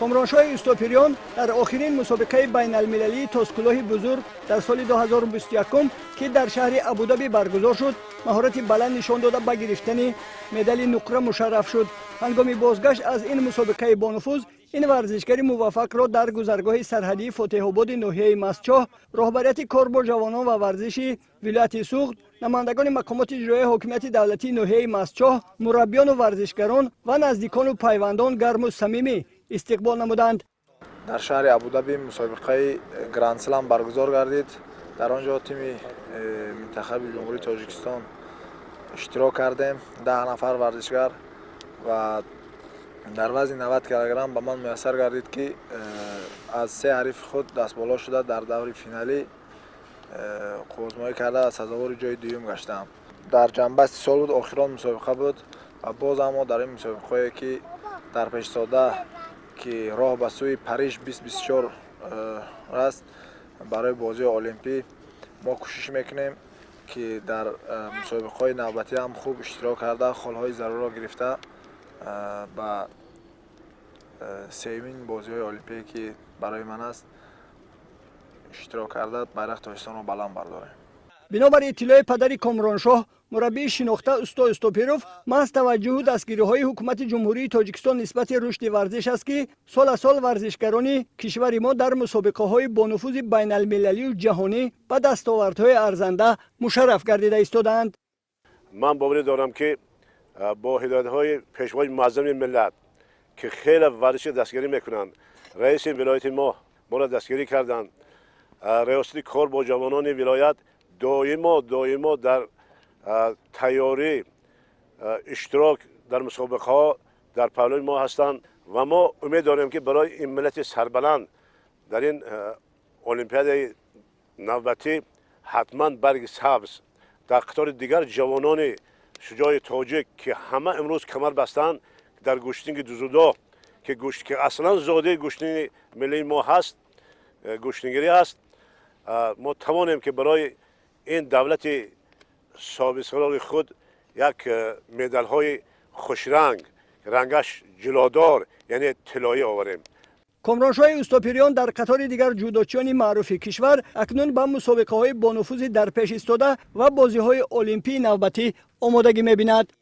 کامرانشاه استوپیریان در آخرین مسابقه بین المللی تاسکلاه بزرگ در سال 2021 که در شهر ابودابی برگزار شد مهارت بلند نشان داده به گرفتن مدال نقره مشرف شد. هنگام بازگشت از این مسابقه با نفوذ این ورزشکار موفق را در گذرگاه سرحدی فاتح آباد ناحیه مسچاه رهبریت کار با جوانان و ورزشی ولایت سوخت، نمایندگان مقامات اجرایی حاکمیت دولتی ناحیه مسچاه، مربیان و ورزشکاران و نزدیکان و پیوندان گرم و صمیمی استقبال نمودند. در شهر ابودابی مسابقه گراند سلام برگزار گردید. در آنجا تیم منتخب جمهوری تاجیکستان اشتراک کردیم. 10 نفر ورزشکار و در وزن 90 کیلوگرم به من میسر گردید که از 3 حریف خود دست بالا شده در دور فینالی آزمایش کرده سزاوار جای دوم گشتم. در جنبه 30 سال بود، آخران مسابقه بود و باز اما در این مسابقه که در پیش ساده که راه به سوی پاریژ 2024 است برای بازی المپی ما کوشش میکنیم که در مسابقه نوبتی هم خوب اشتراک کرده خالهای ضرور را گرفته با سومین بازی المپی که برای من است اشتراک کرده بیرق تاجیکستان را بلند برداریم. بنابر اطلاع پدر کامرانشاه مربی شناخته استوپیروف محض توجه و دستگیری‌های حکومت جمهوری تاجیکستان نسبت رشد ورزش است که سال از سال ورزشکاران کشور ما در مسابقه‌های با نفوذ بین المللی و جهانی به دستاوردهای ارزنده مشرف گردیده ایستادند. من باور دارم که با هدایت‌های پیشوای معظم ملت که خیلی ورزش دستگیری میکنند، رئیس ولایت ما را دستگیری کردند، ریاست کار با جوانان ولایت دائما در تیاری اشتراک در مسابقه ها در پهلوی ما هستند و ما امید داریم که برای این ملت سربلند در این المپیاد نوبتی حتما برگ سبز در قطار دیگر جوانان شجاع تاجیک که همه امروز کمر بستند در گشتینگ دوزودا که اصلا زاده گشتینگ ملی ما هست، گشتینگری هست، ما توانیم که برای این دولت صاحب استقلال خود یک مدال های خوش رنگش جلادار یعنی طلایی آوریم. کامرانشاه استوپیریان در قطار دیگر جودوچیان معروف کشور اکنون به مسابقه های با نفوذ در پیش ایستاده و بازی های المپی نوبتی آمادگی می‌بیند.